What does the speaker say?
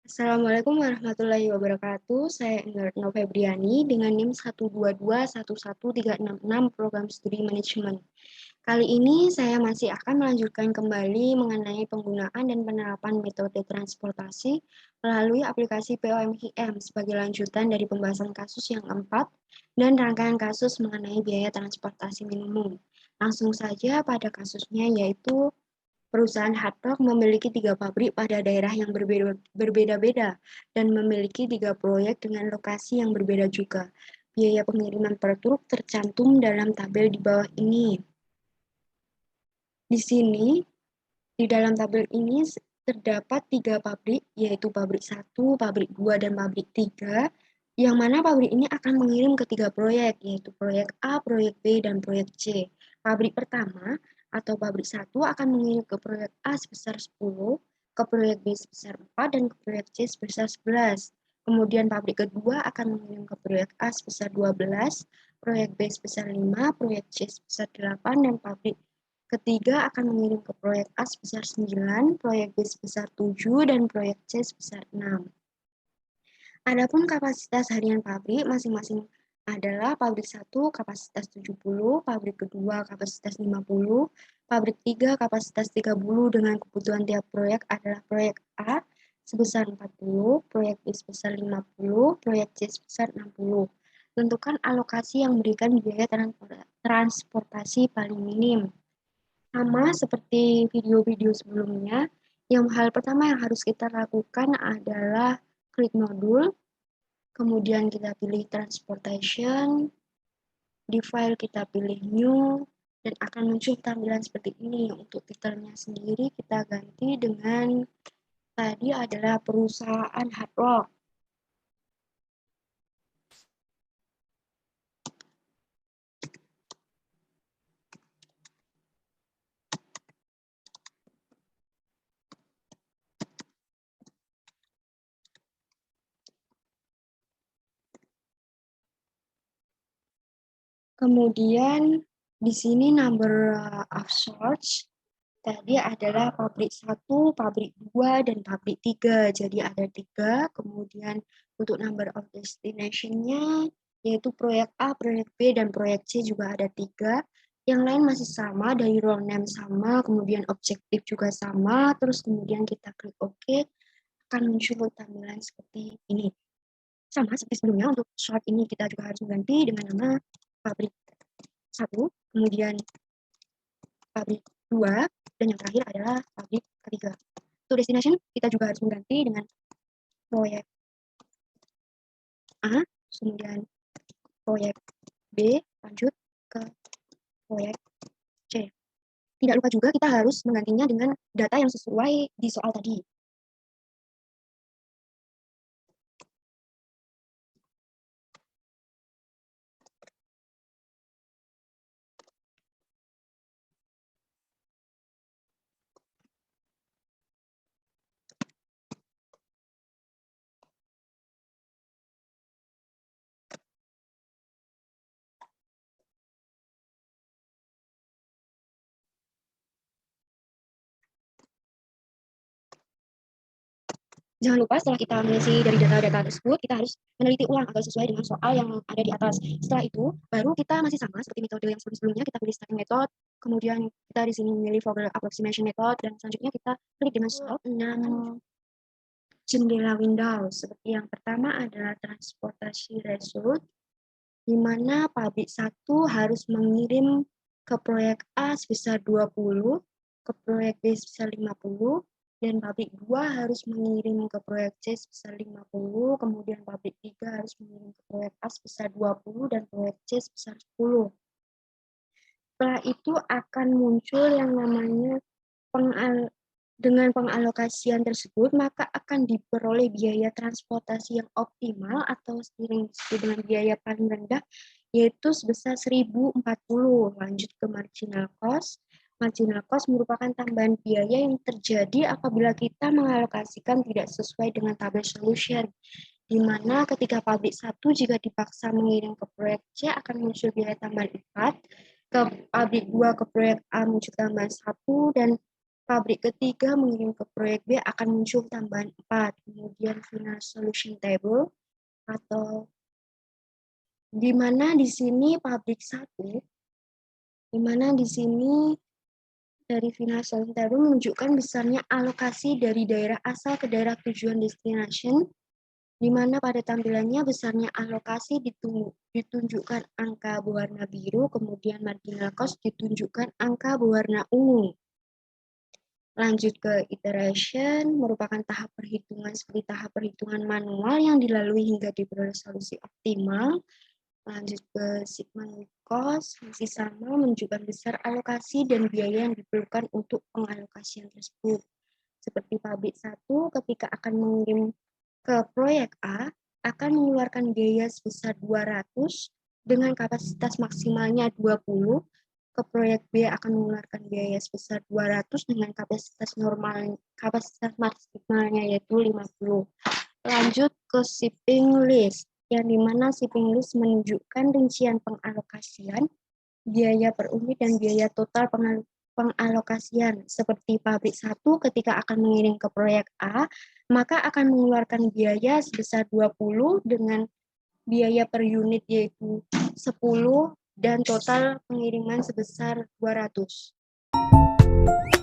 Assalamualaikum warahmatullahi wabarakatuh. Saya Enggartno Febriani dengan NIM 122-11366 Program Studi Manajemen. Kali ini saya masih akan melanjutkan kembali mengenai penggunaan dan penerapan metode transportasi melalui aplikasi POMKM sebagai lanjutan dari pembahasan kasus yang keempat dan rangkaian kasus mengenai biaya transportasi minimum. Langsung saja pada kasusnya, yaitu perusahaan Hard Rock memiliki 3 pabrik pada daerah yang berbeda-beda dan memiliki 3 proyek dengan lokasi yang berbeda juga. Biaya pengiriman per truk tercantum dalam tabel di bawah ini. Di sini, di dalam tabel ini terdapat 3 pabrik, yaitu pabrik 1, pabrik 2, dan pabrik 3, yang mana pabrik ini akan mengirim ke 3 proyek, yaitu proyek A, proyek B, dan proyek C. Pabrik pertama atau pabrik 1 akan mengirim ke proyek A sebesar 10, ke proyek B sebesar 4, dan ke proyek C sebesar 11. Kemudian pabrik kedua akan mengirim ke proyek A sebesar 12, proyek B sebesar 5, proyek C sebesar 8, dan pabrik ketiga akan mengirim ke proyek A sebesar 9, proyek B sebesar 7, dan proyek C sebesar 6. Adapun kapasitas harian pabrik masing-masing adalah pabrik 1 kapasitas 70, pabrik kedua kapasitas 50, pabrik 3 kapasitas 30 dengan kebutuhan tiap proyek adalah proyek A sebesar 40, proyek B sebesar 50, proyek C sebesar 60. Tentukan alokasi yang memberikan biaya transportasi paling minim. Sama seperti video-video sebelumnya, yang hal pertama yang harus kita lakukan adalah klik modul, kemudian kita pilih transportation, di file kita pilih new, dan akan muncul tampilan seperti ini. Untuk titelnya sendiri kita ganti dengan tadi adalah perusahaan Hard Rock. Kemudian di sini number of source tadi adalah pabrik 1, pabrik 2, dan pabrik 3. Jadi ada 3. Kemudian untuk number of destination-nya yaitu proyek A, proyek B, dan proyek C juga ada 3. Yang lain masih sama, dari role name sama, kemudian objektif juga sama, terus kemudian kita klik OK, akan muncul tampilan seperti ini. Sama seperti sebelumnya, untuk short ini kita juga harus mengganti dengan nama pabrik 1, kemudian pabrik 2, dan yang terakhir adalah pabrik ketiga. Untuk destination, kita juga harus mengganti dengan proyek A, kemudian proyek B, lanjut ke proyek C. Tidak lupa juga kita harus menggantinya dengan data yang sesuai di soal tadi. Jangan lupa setelah kita mengisi dari data-data tersebut, kita harus meneliti ulang agar sesuai dengan soal yang ada di atas. Setelah itu, baru kita masih sama seperti metode yang sebelum-sebelumnya, kita pilih starting method, kemudian kita di sini memilih Vogel approximation method, dan selanjutnya kita klik dengan solve 6 jendela window. Seperti yang pertama adalah transportasi result, di mana pabrik 1 harus mengirim ke proyek A sebesar 20, ke proyek B sebesar 50, dan pabrik 2 harus mengirim ke proyek C sebesar 50, kemudian pabrik 3 harus mengirim ke proyek A sebesar 20, dan proyek C sebesar 10. Setelah itu akan muncul yang namanya dengan pengalokasian tersebut, maka akan diperoleh biaya transportasi yang optimal atau sering disebut dengan biaya paling rendah, yaitu sebesar 1040. Lanjut ke marginal cost. Marginal cost merupakan tambahan biaya yang terjadi apabila kita mengalokasikan tidak sesuai dengan tabel solution, di mana ketika pabrik 1 jika dipaksa mengirim ke proyek C akan muncul biaya tambahan 4, ke pabrik 2 ke proyek A muncul tambahan 1, dan pabrik ketiga mengirim ke proyek B akan muncul tambahan 4. Kemudian final solution table atau di mana di sini pabrik 1, di mana di sini dari final solution table menunjukkan besarnya alokasi dari daerah asal ke daerah tujuan destination, di mana pada tampilannya besarnya alokasi ditunjukkan angka berwarna biru, kemudian marginal cost ditunjukkan angka berwarna ungu. Lanjut ke iteration, merupakan tahap perhitungan seperti tahap perhitungan manual yang dilalui hingga diperoleh solusi optimal. Lanjut ke sigma cost, masih sama menunjukkan besar alokasi dan biaya yang diperlukan untuk pengalokasian tersebut. Seperti pabrik 1, ketika akan mengirim ke proyek A, akan mengeluarkan biaya sebesar 200 dengan kapasitas maksimalnya 20, ke proyek B akan mengeluarkan biaya sebesar 200 dengan kapasitas maksimalnya yaitu 50. Lanjut ke shipping list, yang dimana shipping list menunjukkan rincian pengalokasian, biaya per unit dan biaya total pengalokasian. Seperti pabrik 1 ketika akan mengirim ke proyek A, maka akan mengeluarkan biaya sebesar 20 dengan biaya per unit yaitu 10 dan total pengiriman sebesar 200.